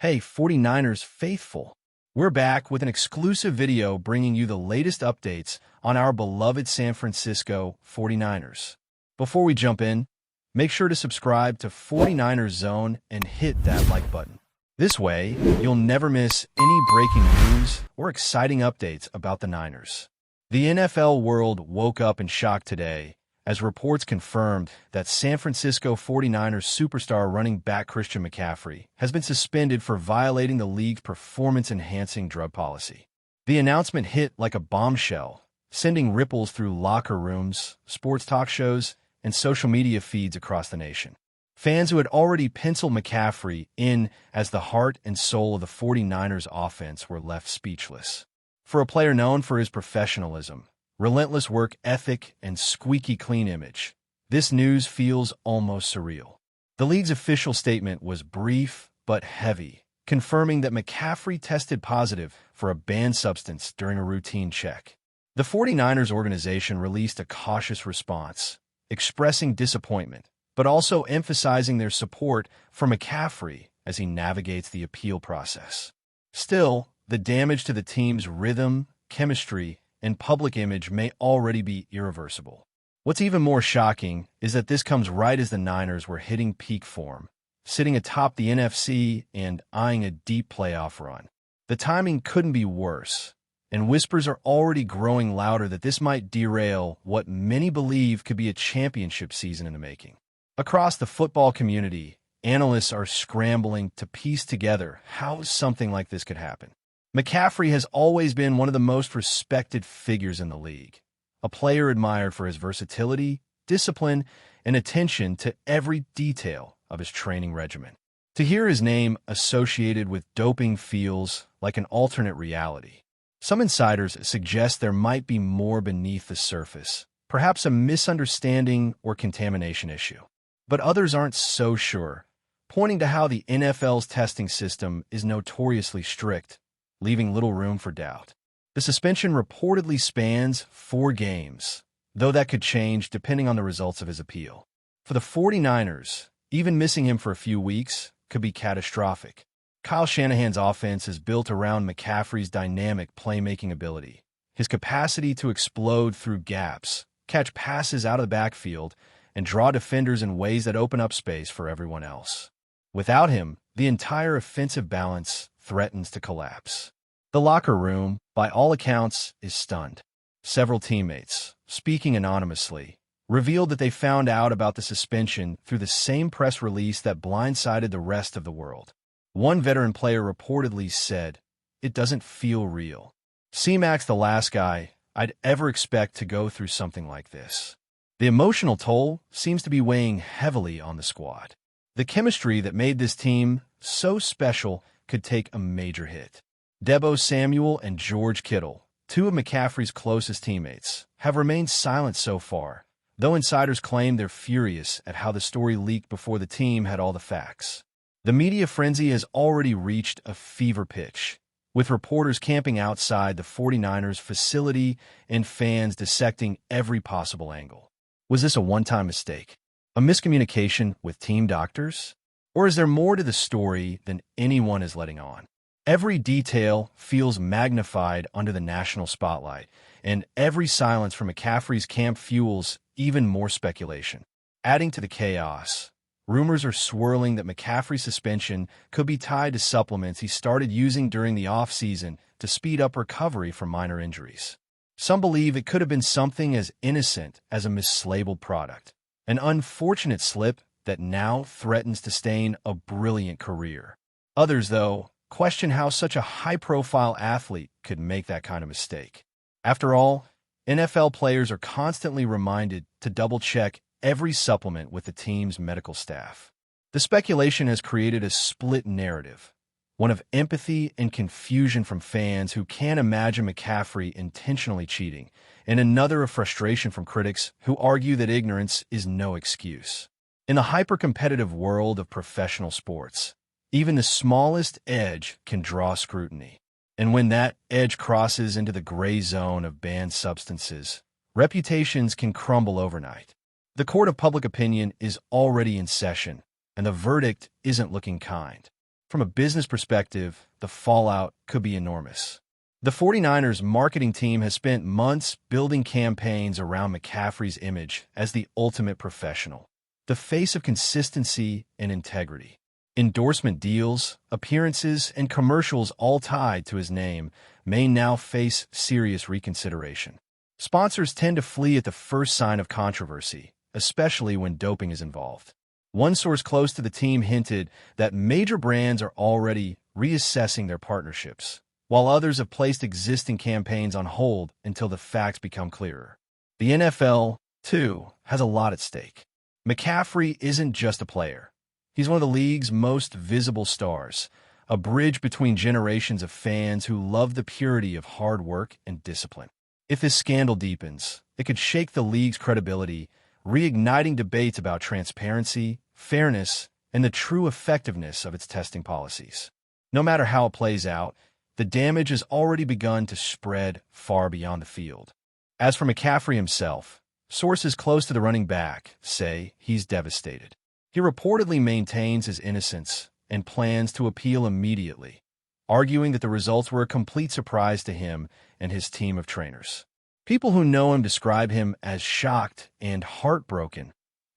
Hey, 49ers faithful. We're back with an exclusive video bringing you the latest updates on our beloved San Francisco 49ers. Before we jump in, make sure to subscribe to 49ers Zone and hit that like button. This way, you'll never miss any breaking news or exciting updates about the Niners. The NFL world woke up in shock today as reports confirmed that San Francisco 49ers superstar running back Christian McCaffrey has been suspended for violating the league's performance-enhancing drug policy. The announcement hit like a bombshell, sending ripples through locker rooms, sports talk shows, and social media feeds across the nation. Fans who had already penciled McCaffrey in as the heart and soul of the 49ers offense were left speechless. For a player known for his professionalism, relentless work ethic, and squeaky clean image, this news feels almost surreal. The league's official statement was brief but heavy, confirming that McCaffrey tested positive for a banned substance during a routine check. The 49ers organization released a cautious response, expressing disappointment, but also emphasizing their support for McCaffrey as he navigates the appeal process. Still, the damage to the team's rhythm, chemistry, and public image may already be irreversible. What's even more shocking is that this comes right as the Niners were hitting peak form, sitting atop the NFC and eyeing a deep playoff run. The timing couldn't be worse, and whispers are already growing louder that this might derail what many believe could be a championship season in the making. Across the football community, analysts are scrambling to piece together how something like this could happen. McCaffrey has always been one of the most respected figures in the league, a player admired for his versatility, discipline, and attention to every detail of his training regimen. To hear his name associated with doping feels like an alternate reality. Some insiders suggest there might be more beneath the surface, perhaps a misunderstanding or contamination issue. But others aren't so sure, pointing to how the NFL's testing system is notoriously strict, leaving little room for doubt. The suspension reportedly spans 4 games, though that could change depending on the results of his appeal. For the 49ers, even missing him for a few weeks could be catastrophic. Kyle Shanahan's offense is built around McCaffrey's dynamic playmaking ability, his capacity to explode through gaps, catch passes out of the backfield, and draw defenders in ways that open up space for everyone else. Without him, the entire offensive balance threatens to collapse. The locker room, by all accounts, is stunned. Several teammates, speaking anonymously, revealed that they found out about the suspension through the same press release that blindsided the rest of the world. One veteran player reportedly said, "It doesn't feel real. C-Mac's the last guy I'd ever expect to go through something like this." The emotional toll seems to be weighing heavily on the squad. The chemistry that made this team so special could take a major hit. Deebo Samuel and George Kittle, 2 of McCaffrey's closest teammates, have remained silent so far, though insiders claim they're furious at how the story leaked before the team had all the facts. The media frenzy has already reached a fever pitch, with reporters camping outside the 49ers facility and fans dissecting every possible angle. Was this a one-time mistake? A miscommunication with team doctors? Or is there more to the story than anyone is letting on? Every detail feels magnified under the national spotlight, and every silence from McCaffrey's camp fuels even more speculation. Adding to the chaos, rumors are swirling that McCaffrey's suspension could be tied to supplements he started using during the offseason to speed up recovery from minor injuries. Some believe it could have been something as innocent as a mislabeled product, an unfortunate slip that now threatens to stain a brilliant career. Others, though, question how such a high-profile athlete could make that kind of mistake. After all, NFL players are constantly reminded to double-check every supplement with the team's medical staff. The speculation has created a split narrative, one of empathy and confusion from fans who can't imagine McCaffrey intentionally cheating, and another of frustration from critics who argue that ignorance is no excuse. In the hyper-competitive world of professional sports, even the smallest edge can draw scrutiny. And when that edge crosses into the gray zone of banned substances, reputations can crumble overnight. The court of public opinion is already in session, and the verdict isn't looking kind. From a business perspective, the fallout could be enormous. The 49ers marketing team has spent months building campaigns around McCaffrey's image as the ultimate professional, the face of consistency and integrity. Endorsement deals, appearances, and commercials all tied to his name may now face serious reconsideration. Sponsors tend to flee at the first sign of controversy, especially when doping is involved. One source close to the team hinted that major brands are already reassessing their partnerships, while others have placed existing campaigns on hold until the facts become clearer. The NFL, too, has a lot at stake. McCaffrey isn't just a player. He's one of the league's most visible stars, a bridge between generations of fans who love the purity of hard work and discipline. If this scandal deepens, it could shake the league's credibility, reigniting debates about transparency, fairness, and the true effectiveness of its testing policies. No matter how it plays out, the damage has already begun to spread far beyond the field. As for McCaffrey himself, sources close to the running back say he's devastated. He reportedly maintains his innocence and plans to appeal immediately, arguing that the results were a complete surprise to him and his team of trainers. People who know him describe him as shocked and heartbroken,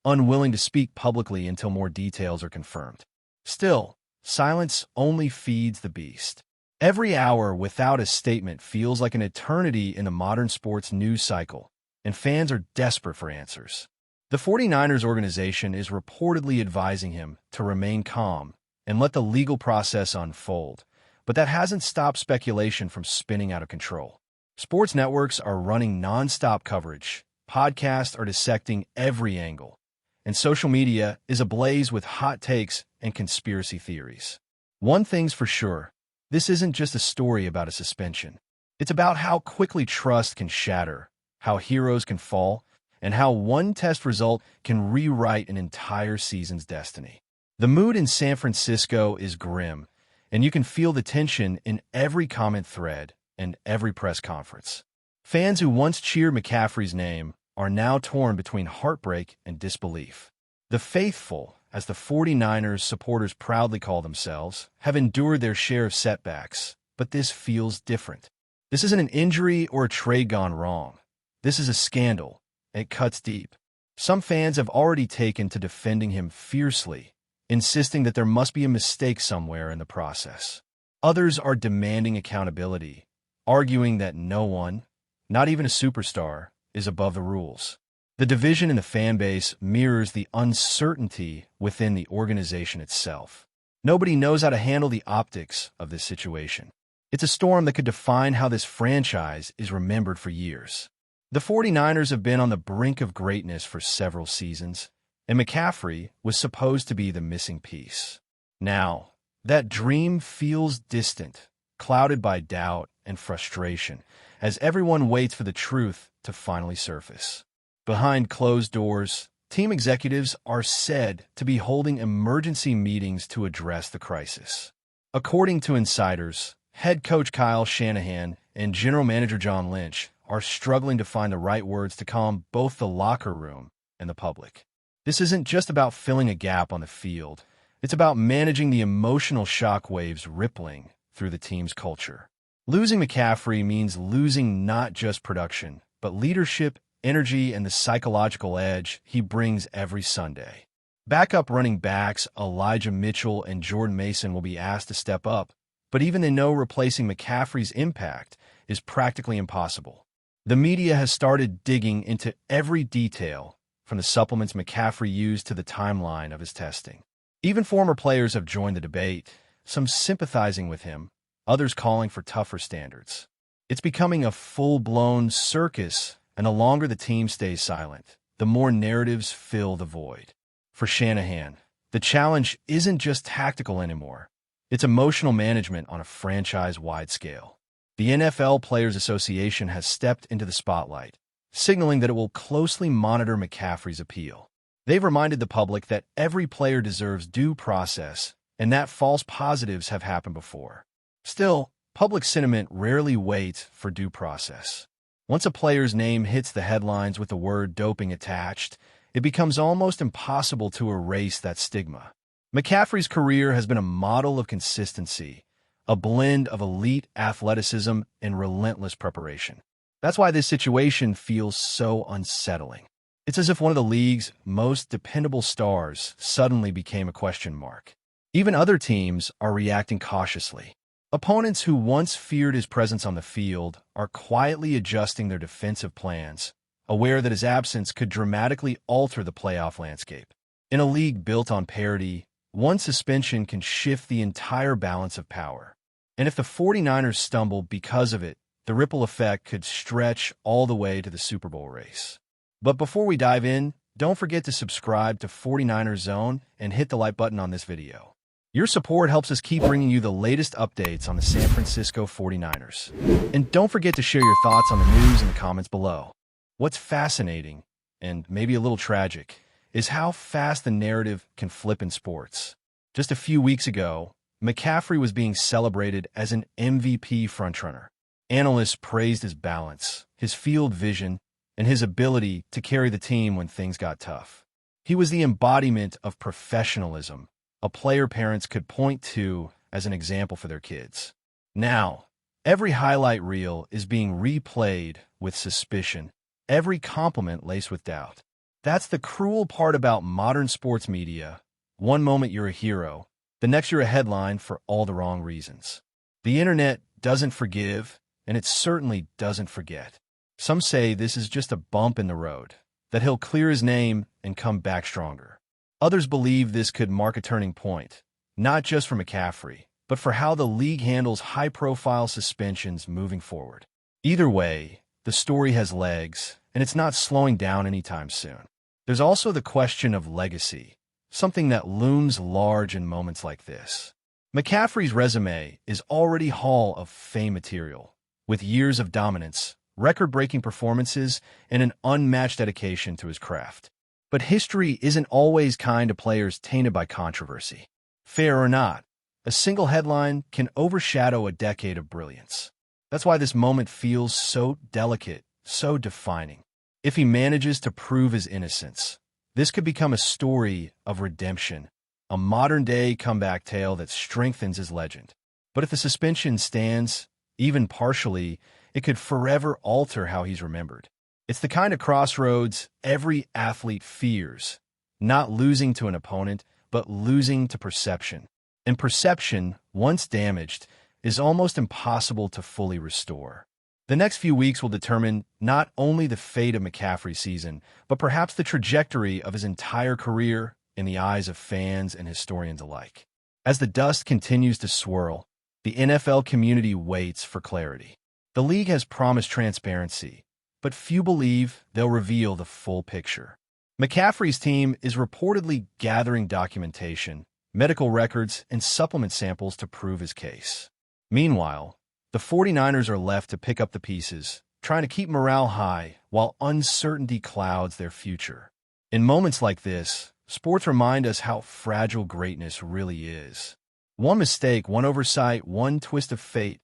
unwilling to speak publicly until more details are confirmed. Still, silence only feeds the beast. Every hour without a statement feels like an eternity in the modern sports news cycle, and fans are desperate for answers. The 49ers organization is reportedly advising him to remain calm and let the legal process unfold, but that hasn't stopped speculation from spinning out of control. Sports networks are running nonstop coverage, podcasts are dissecting every angle, and social media is ablaze with hot takes and conspiracy theories. One thing's for sure, this isn't just a story about a suspension. It's about how quickly trust can shatter, how heroes can fall, and how one test result can rewrite an entire season's destiny. The mood in San Francisco is grim, and you can feel the tension in every comment thread and every press conference. Fans who once cheered McCaffrey's name are now torn between heartbreak and disbelief. The faithful, as the 49ers supporters proudly call themselves, have endured their share of setbacks, but this feels different. This isn't an injury or a trade gone wrong. This is a scandal. It cuts deep. Some fans have already taken to defending him fiercely, insisting that there must be a mistake somewhere in the process. Others are demanding accountability, arguing that no one, not even a superstar, is above the rules. The division in the fan base mirrors the uncertainty within the organization itself. Nobody knows how to handle the optics of this situation. It's a storm that could define how this franchise is remembered for years. The 49ers have been on the brink of greatness for several seasons, and McCaffrey was supposed to be the missing piece. Now, that dream feels distant, clouded by doubt and frustration, as everyone waits for the truth to finally surface. Behind closed doors, team executives are said to be holding emergency meetings to address the crisis. According to insiders, head coach Kyle Shanahan and general manager John Lynch are struggling to find the right words to calm both the locker room and the public. This isn't just about filling a gap on the field. It's about managing the emotional shockwaves rippling through the team's culture. Losing McCaffrey means losing not just production, but leadership, energy, and the psychological edge he brings every Sunday. Backup running backs Elijah Mitchell and Jordan Mason will be asked to step up, but even they know replacing McCaffrey's impact is practically impossible. The media has started digging into every detail, from the supplements McCaffrey used to the timeline of his testing. Even former players have joined the debate, some sympathizing with him, others calling for tougher standards. It's becoming a full-blown circus, and the longer the team stays silent, the more narratives fill the void. For Shanahan, the challenge isn't just tactical anymore. It's emotional management on a franchise-wide scale. The NFL Players Association has stepped into the spotlight, signaling that it will closely monitor McCaffrey's appeal. They've reminded the public that every player deserves due process and that false positives have happened before. Still, public sentiment rarely waits for due process. Once a player's name hits the headlines with the word doping attached, it becomes almost impossible to erase that stigma. McCaffrey's career has been a model of consistency, a blend of elite athleticism and relentless preparation. That's why this situation feels so unsettling. It's as if one of the league's most dependable stars suddenly became a question mark. Even other teams are reacting cautiously. Opponents who once feared his presence on the field are quietly adjusting their defensive plans, aware that his absence could dramatically alter the playoff landscape. In a league built on parity, one suspension can shift the entire balance of power. And if the 49ers stumble because of it, the ripple effect could stretch all the way to the Super Bowl race. But before we dive in, don't forget to subscribe to 49ers Zone and hit the like button on this video. Your support helps us keep bringing you the latest updates on the San Francisco 49ers. And don't forget to share your thoughts on the news in the comments below. What's fascinating, and maybe a little tragic, is how fast the narrative can flip in sports. Just a few weeks ago, McCaffrey was being celebrated as an MVP frontrunner. Analysts praised his balance, his field vision, and his ability to carry the team when things got tough. He was the embodiment of professionalism, a player parents could point to as an example for their kids. Now, every highlight reel is being replayed with suspicion, every compliment laced with doubt. That's the cruel part about modern sports media. One moment you're a hero, the next you're a headline for all the wrong reasons. The internet doesn't forgive, and it certainly doesn't forget. Some say this is just a bump in the road, that he'll clear his name and come back stronger. Others believe this could mark a turning point, not just for McCaffrey, but for how the league handles high-profile suspensions moving forward. Either way, the story has legs, and it's not slowing down anytime soon. There's also the question of legacy, something that looms large in moments like this. McCaffrey's resume is already Hall of Fame material, with years of dominance, record-breaking performances, and an unmatched dedication to his craft. But history isn't always kind to players tainted by controversy. Fair or not, a single headline can overshadow a decade of brilliance. That's why this moment feels so delicate, so defining. If he manages to prove his innocence, this could become a story of redemption, a modern-day comeback tale that strengthens his legend. But if the suspension stands, even partially, it could forever alter how he's remembered. It's the kind of crossroads every athlete fears, not losing to an opponent, but losing to perception. And perception, once damaged, is almost impossible to fully restore. The next few weeks will determine not only the fate of McCaffrey's season, but perhaps the trajectory of his entire career in the eyes of fans and historians alike. As the dust continues to swirl, the NFL community waits for clarity. The league has promised transparency, but few believe they'll reveal the full picture. McCaffrey's team is reportedly gathering documentation, medical records, and supplement samples to prove his case. Meanwhile, the 49ers are left to pick up the pieces, trying to keep morale high while uncertainty clouds their future. In moments like this, sports remind us how fragile greatness really is. One mistake, one oversight, one twist of fate,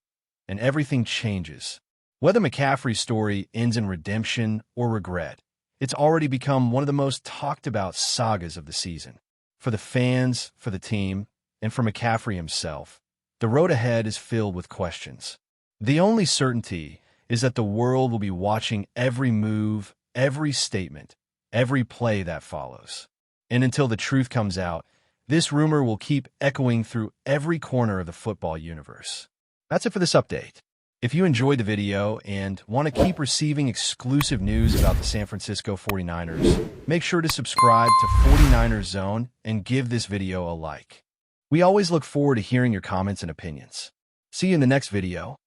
and everything changes. Whether McCaffrey's story ends in redemption or regret, it's already become one of the most talked about sagas of the season. For the fans, for the team, and for McCaffrey himself, the road ahead is filled with questions. The only certainty is that the world will be watching every move, every statement, every play that follows. And until the truth comes out, this rumor will keep echoing through every corner of the football universe. That's it for this update. If you enjoyed the video and want to keep receiving exclusive news about the San Francisco 49ers, make sure to subscribe to 49ers Zone and give this video a like. We always look forward to hearing your comments and opinions. See you in the next video.